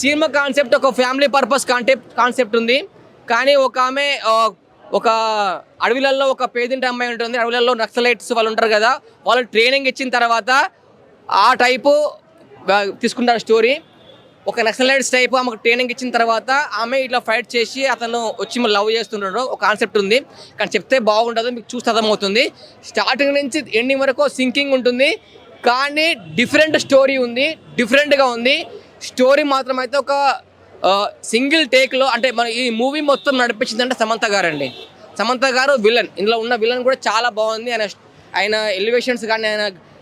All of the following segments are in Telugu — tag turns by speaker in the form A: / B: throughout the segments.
A: సినిమా కాన్సెప్ట్ ఒక ఫ్యామిలీ పర్పస్ కాన్సెప్ట్ ఉంది. కానీ ఒక ఆమె ఒక అడవిలలో ఒక పేదింటి అమ్మాయి ఉంటుంది. అడవిలలో నక్సలైట్స్ వాళ్ళు ఉంటారు కదా, వాళ్ళు ట్రైనింగ్ ఇచ్చిన తర్వాత ఆ టైపు తీసుకుంటారు స్టోరీ. ఒక నక్సలైట్స్ టైప్ ఆమెకు ట్రైనింగ్ ఇచ్చిన తర్వాత ఆమె ఇట్లా ఫైట్ చేసి అతను వచ్చి లవ్ చేస్తుంటాడు. ఒక కాన్సెప్ట్ ఉంది, కానీ చెప్తే బాగుండదు, మీకు చూస్తే అర్థమవుతుంది. స్టార్టింగ్ నుంచి ఎండింగ్ వరకు సింకింగ్ ఉంటుంది, కానీ డిఫరెంట్ స్టోరీ ఉంది, డిఫరెంట్గా ఉంది. స్టోరీ మాత్రం అయితే ఒక సింగిల్ టేక్లో, అంటే మన ఈ మూవీ మొత్తం నడిపించిందంటే సమంత గారు అండి. సమంత గారు విలన్, ఇందులో ఉన్న విలన్ కూడా చాలా బాగుంది. ఆయన ఎలివేషన్స్ కానీ,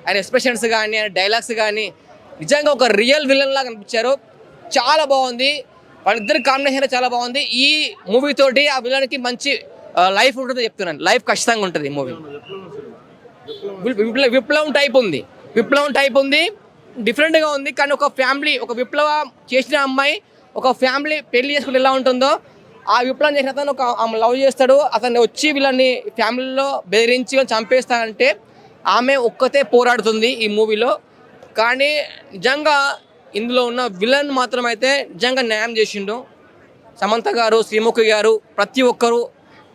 A: ఆయన ఎక్స్ప్రెషన్స్ కానీ, ఆయన డైలాగ్స్ కానీ నిజంగా ఒక రియల్ విలన్ లాగా అనిపించారు. చాలా బాగుంది, వాళ్ళిద్దరి కాంబినేషన్ చాలా బాగుంది. ఈ మూవీ తోటి ఆ విలన్కి మంచి లైఫ్ ఉంటుంది చెప్తున్నాను. లైఫ్ ఖచ్చితంగా ఉంటుంది ఈ మూవీ. విప్లవం టైప్ ఉంది, డిఫరెంట్గా ఉంది. కానీ ఒక ఫ్యామిలీ, ఒక విప్లవం చేసిన అమ్మాయి ఒక ఫ్యామిలీ పెళ్లి చేసుకుంటే ఎలా ఉంటుందో, ఆ విప్లవం చేసిన అతను ఆమె లవ్ చేస్తాడు. అతన్ని వచ్చి వీళ్ళని ఫ్యామిలీలో బెదిరించి చంపేస్తానంటే ఆమె ఒక్కతే పోరాడుతుంది ఈ మూవీలో. కానీ నిజంగా ఇందులో ఉన్న విలన్ మాత్రం అయితే నిజంగా న్యాయం చేసిండు. సమంత గారు, శ్రీముఖి గారు, ప్రతి ఒక్కరు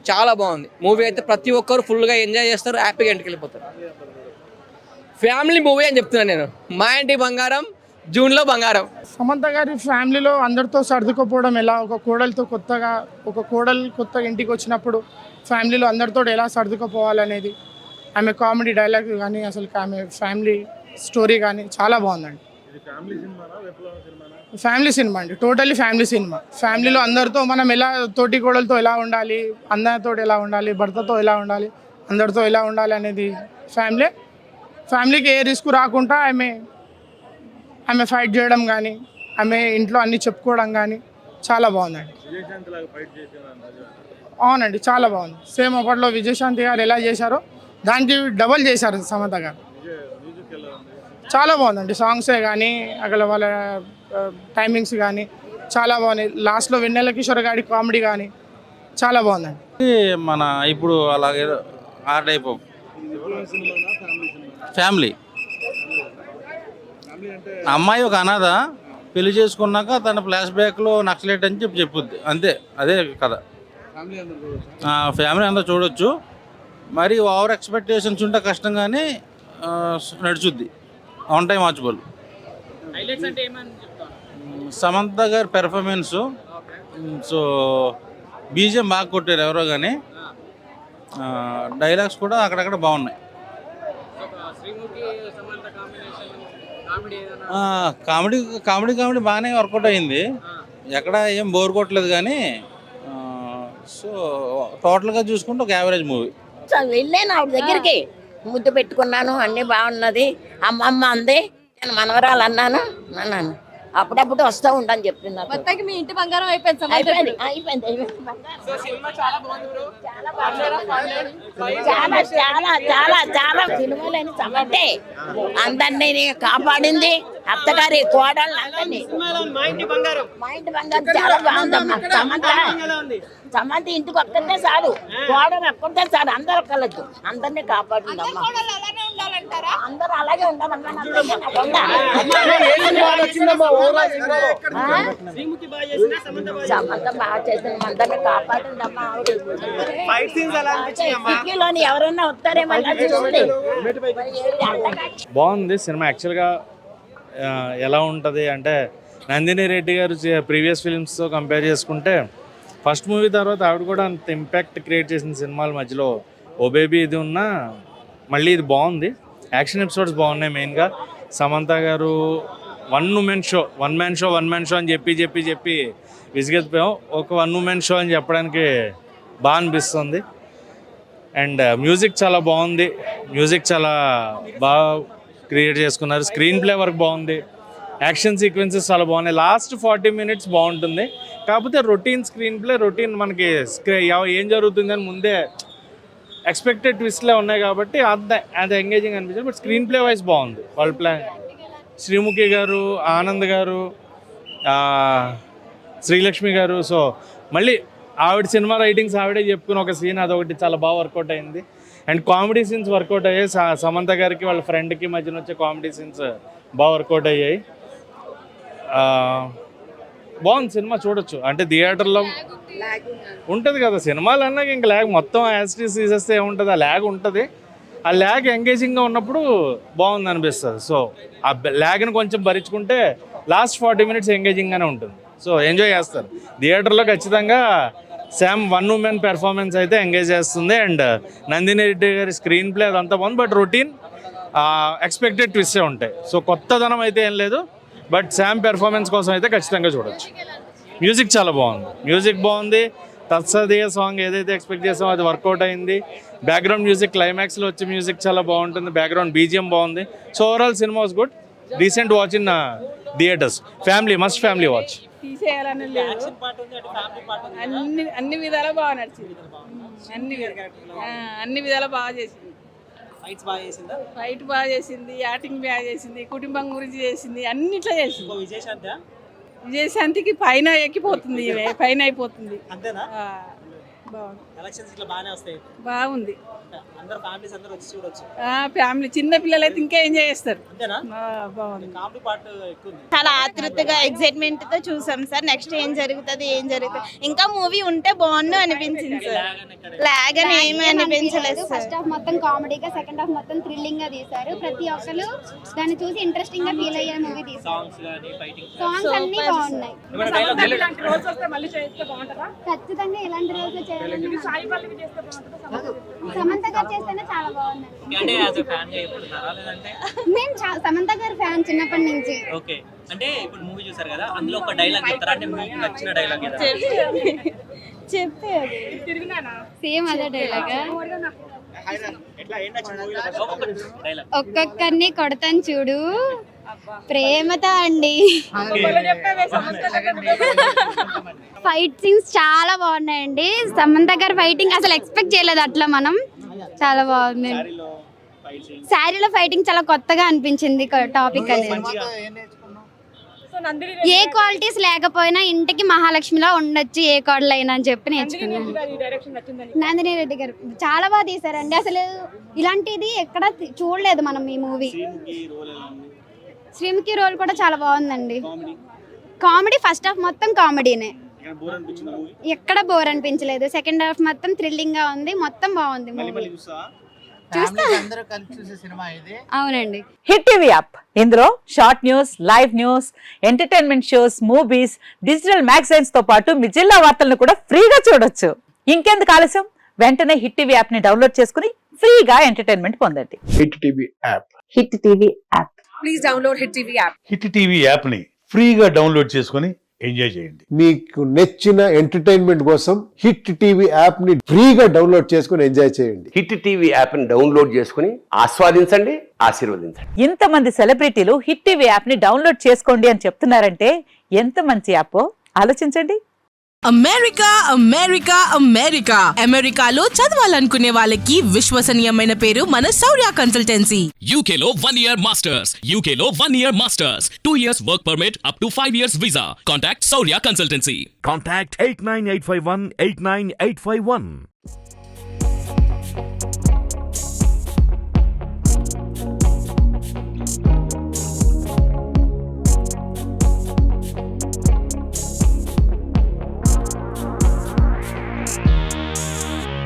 A: చాలా బాగుంది మూవీ అయితే. ప్రతి ఒక్కరు ఫుల్గా ఎంజాయ్ చేస్తారు, హ్యాపీగా ఇంటికి వెళ్ళిపోతారు. ఫ్యామిలీ మూవీ అని చెప్తున్నాను నేను. మా ఇంటి బంగారం, జూన్లో బంగారం.
B: సమంత గారి ఫ్యామిలీలో అందరితో సర్దుకుపోవడం ఎలా, ఒక కోడలు కొత్తగా ఇంటికి వచ్చినప్పుడు ఫ్యామిలీలో అందరితో ఎలా సర్దుకుపోవాలనేది, ఆమె కామెడీ డైలాగ్ కానీ, అసలు ఆమె ఫ్యామిలీ స్టోరీ కానీ చాలా బాగుందండి. ఫ్యామిలీ సినిమా అండి, టోటల్లీ ఫ్యామిలీ సినిమా. ఫ్యామిలీలో అందరితో మనం ఎలా, తోటి కోడలతో ఎలా ఉండాలి, అందరితో ఎలా ఉండాలి, భర్తతో ఎలా ఉండాలి, అందరితో ఎలా ఉండాలి అనేది ఫ్యామిలీకి ఏ రిస్క్ రాకుండా ఆమె ఫైట్ చేయడం కానీ, ఆమె ఇంట్లో అన్నీ చెప్పుకోవడం కానీ చాలా బాగుందండి. అవునండి, చాలా బాగుంది. సేమ్ అప్పట్లో విజయశాంతి గారు ఎలా చేశారో దానికి డబల్ చేశారు సమంత గారు. చాలా బాగుందండి. సాంగ్సే కానీ, అక్కడ వాళ్ళ టైమింగ్స్ కానీ చాలా బాగున్నాయి. లాస్ట్లో వెన్నెల కిషోర్ గారి కామెడీ కానీ చాలా బాగుందండి.
C: మన ఇప్పుడు అలాగే ఆ టైప్ ఫ్యామిలీ. అమ్మాయి ఒక అనాథ, పెళ్లి చేసుకున్నాక తన ఫ్లాష్ బ్యాక్లో నక్సలైట్ అని చెప్పుద్ది, అంతే. అదే కథ. ఫ్యామిలీ అంతా చూడొచ్చు. మరి ఓవర్ ఎక్స్పెక్టేషన్స్ ఉంటే కష్టంగానే నడుచుద్ది. On time watchable. సమంత గారి పెర్ఫార్మెన్సు, సో బీజిఎం బాగా కొట్టారు ఎవరో కానీ, డైలాగ్స్ కూడా అక్కడక్కడ బాగున్నాయి. కామెడీ బాగానే వర్కౌట్ అయింది, ఎక్కడ ఏం బోర్ కొట్టలేదు. కానీ సో టోటల్గా చూసుకుంటే ఒక యావరేజ్ మూవీ.
D: వెళ్ళాను ఆవిడ దగ్గరికి, ముద్దు పెట్టుకున్నాను, అన్నీ బాగున్నది. అమ్మమ్మ అంది, నేను మనవరాలు అన్నాను. అప్పుడప్పుడు వస్తూ ఉంటాను చెప్తున్నారు.
E: మీ ఇంటి బంగారం అయిపోయింది.
D: చాలా సినిమాలని సమంతే అందరినీ కాపాడింది, అత్తగారి కోడళ్ళు అందరినీ. మా ఇంటి బంగారం చాలా బాగుందమ్మా. సమంత ఇంటికి ఒక్కటే చాలు, కోడలు ఒక్కటే చాలు, అందరు కలదు, అందరినీ కాపాడిందమ్మా. అందరూ అలాగే ఉండాలమ్మా. సమంత బాగా చేసిన, అందరినీ కాపాడిందమ్మా. సిటీలోని ఎవరైనా వస్తారేమో చూస్తే.
F: బాగుంది సినిమా. యాక్చువల్గా ఎలా ఉంటుంది అంటే, నందిని రెడ్డి గారు ప్రీవియస్ ఫిల్మ్స్తో కంపేర్ చేసుకుంటే ఫస్ట్ మూవీ తర్వాత ఆవిడ కూడా అంత ఇంపాక్ట్ క్రియేట్ చేసిన సినిమాల మధ్యలో ఓ బేబీ ఇది ఉన్నా మళ్ళీ ఇది బాగుంది. యాక్షన్ ఎపిసోడ్స్ బాగున్నాయి. మెయిన్గా సమంత గారు వన్ మ్యాన్ షో అని చెప్పి విసిగెత్తిపోయాం. ఒక వన్ ఉమెన్ షో అని చెప్పడానికి బాగా అనిపిస్తుంది. అండ్ మ్యూజిక్ చాలా బాగుంది, చాలా బాగా క్రియేట్ చేసుకున్నారు. స్క్రీన్ ప్లే వర్క్ బాగుంది, యాక్షన్ సీక్వెన్సెస్ చాలా బాగున్నాయి. లాస్ట్ 40 minutes బాగుంటుంది. కాకపోతే రొటీన్ స్క్రీన్ ప్లే, మనకి ఏం జరుగుతుందని ముందే ఎక్స్పెక్టెడ్ ట్విస్ట్లే ఉన్నాయి కాబట్టి అది ఎంగేజింగ్ అనిపించింది. బట్ స్క్రీన్ ప్లే వైజ్ బాగుంది. వాళ్ళ ప్లాన్ శ్రీముఖి గారు, ఆనంద్ గారు, శ్రీలక్ష్మి గారు. సో మళ్ళీ ఆవిడ సినిమా రైటింగ్స్ ఆవిడే చెప్పుకుని ఒక సీన్, అదొకటి చాలా బాగా వర్కౌట్ అయింది. అండ్ కామెడీ సీన్స్ వర్కౌట్ అయ్యాయి. సమంత గారికి వాళ్ళ ఫ్రెండ్కి మధ్యన వచ్చే కామెడీ సీన్స్ బాగా వర్కౌట్ అయ్యాయి. బాగుంది సినిమా, చూడొచ్చు. అంటే థియేటర్లో ఉంటుంది కదా సినిమాలు అన్నాక ఇంకా ల్యాగ్ మొత్తం యాసిటీస్ తీసేస్తే ఏముంటుంది, ఆ ల్యాగ్ ఉంటుంది. ఆ ల్యాగ్ ఎంగేజింగ్గా ఉన్నప్పుడు బాగుంది అనిపిస్తుంది. సో ఆ ల్యాగ్ని కొంచెం భరించుకుంటే లాస్ట్ 40 minutes ఎంగేజింగ్గానే ఉంటుంది. సో ఎంజాయ్ చేస్తారు థియేటర్లో ఖచ్చితంగా. శామ్ వన్ ఉమెన్ పెర్ఫార్మెన్స్ అయితే ఎంగేజ్ చేస్తుంది. అండ్ నందిని రెడ్డి గారి స్క్రీన్ ప్లే అదంతా బాగుంది. బట్ రొటీన్ ఎక్స్పెక్టెడ్ ట్విస్టే ఉంటాయి. సో కొత్తదనం అయితే ఏం లేదు. బట్ శామ్ పెర్ఫార్మెన్స్ కోసం అయితే ఖచ్చితంగా చూడొచ్చు. మ్యూజిక్ చాలా బాగుంది, మ్యూజిక్ బాగుంది. తత్సదీయ సాంగ్ ఏదైతే ఎక్స్పెక్ట్ చేసామో అది వర్కౌట్ అయింది. బ్యాక్గ్రౌండ్ మ్యూజిక్, క్లైమాక్స్లో వచ్చే మ్యూజిక్ చాలా బాగుంటుంది. బ్యాక్గ్రౌండ్ బీజిఎం బాగుంది. So overall cinema was good. Decent watch in theatres. Family, must family watch.
E: తీసేయాలని లేదు, అన్ని విధాలా బాగా నడిచింది. అన్ని విధాలా బాగా చేసింది. ఫైట్ బాగా చేసింది, యాక్టింగ్ బాగా చేసింది, కుటుంబం గురించి చేసింది, అన్నిట్లో చేసింది. విజయశాంతికి పైన ఎక్కిపోతుంది, ఇవే పైన అయిపోతుంది. బాగుంది. ఫ్యామిలీ, చిన్న పిల్లలు అయితే ఇంకా ఎంజాయ్ చేస్తారు. బాగుంది.
G: చాలా ఆతృతగా ఎక్సైట్మెంట్ తో చూసాం సార్. నెక్స్ట్ ఏం జరుగుతుంది ఇంకా మూవీ ఉంటే బాగుండు అనిపించింది సార్. లాగ్ అని ఏమీ అనిపించలేదు.
H: ఫస్ట్ హాఫ్ మొత్తం కామెడీగా, సెకండ్ హాఫ్ మొత్తం థ్రిల్లింగ్ గా తీశారు. ప్రతి ఒక్కరు దాన్ని చూసి ఇంట్రెస్టింగ్ గా ఫీల్ అయ్యే మూవీ తీశారు. సాంగ్స్ అన్ని బాగున్నాయి. ఖచ్చితంగా ఇలాంటి రోజు చేయాలి. సమంత గారు చేస్తేనే చాలా బాగుంది. నేను సమంత గారు ఫ్యాన్ చిన్నప్పటి నుంచి.
I: అంటే ఇప్పుడు మూవీ చూసారు కదా, అందులో ఒక డైలాగ్ చెప్తారా? అంటే మీకు నచ్చిన డైలాగ్
H: చెప్పే సేమ్ అదే డైలాగ్. ఒక్కొక్కరిని కొడతాను చూడు ప్రేమతో అండి. ఫైట్ సీన్స్ చాలా బాగున్నాయండి. సమంత గారు ఫైటింగ్ అసలు ఎక్స్పెక్ట్ చేయలేదు అట్లా మనం. చాలా బాగుంది. శారీలో ఫైటింగ్ చాలా కొత్తగా అనిపించింది. టాపిక్ అనేది ఏ క్వాలిటీస్ లేకపోయినా ఇంటికి మహాలక్ష్మిలా ఉండొచ్చు ఏ కోడలు అయినా అని చెప్పి నేర్చుకున్నాను. నందిని రెడ్డి గారు చాలా బాగా తీశారండి. అసలు ఇలాంటిది ఎక్కడ చూడలేదు మనం ఈ మూవీ. శ్రీముఖి రోల్ కూడా చాలా బాగుందండి. కామెడీ ఫస్ట్ హాఫ్ మొత్తం కామెడీనే, ఎక్కడ బోర్ అనిపించలేదు. సెకండ్ హాఫ్ మొత్తం థ్రిల్లింగ్ గా ఉంది. మొత్తం బాగుంది మూవీ. అవునండి.
J: హిట్ టీవీ యాప్, ఇందులో short news, live news, entertainment shows, movies, digital magazines తో పాటు మీ జిల్లా వార్తలను కూడా ఫ్రీగా చూడొచ్చు. ఇంకెందుకు ఆలస్యం, వెంటనే హిట్ టీవీ యాప్ ని డౌన్లోడ్ చేసుకుని ఫ్రీగా ఎంటర్టైన్మెంట్ పొందండి.
K: Hit TV app.
J: Hit TV app.
E: Please download hit TV app.
K: Hit TV app ని ఫ్రీగా డౌన్లోడ్ చేసుకుని ఎంజాయ్ చేయండి.
L: మీకు నచ్చిన ఎంటర్టైన్మెంట్ కోసం హిట్ టీవీ యాప్ ని ఫ్రీగా డౌన్లోడ్ చేసుకుని ఎంజాయ్ చేయండి.
M: హిట్ టీవీ యాప్ ని డౌన్లోడ్ చేసుకుని ఆస్వాదించండి, ఆశీర్వదించండి.
J: ఇంతమంది సెలబ్రిటీలు హిట్ టీవీ యాప్ ని డౌన్లోడ్ చేసుకోండి అని చెప్తున్నారంటే ఎంత మంచి యాప్ ఆలోచించండి.
N: అమెరికా అమెరికా అమెరికా అమెరికాలో చదవాలనుకునే వాళ్ళకి విశ్వసనీయమైన పేరు మన శౌర్య కన్సల్టెన్సీ.
O: యూకేలో 1 year మాస్టర్స్, యూకేలో 1 year masters, 2 years work permit up to 5 years visa. Contact Shaurya consultancy.
P: Contact 89851 89851.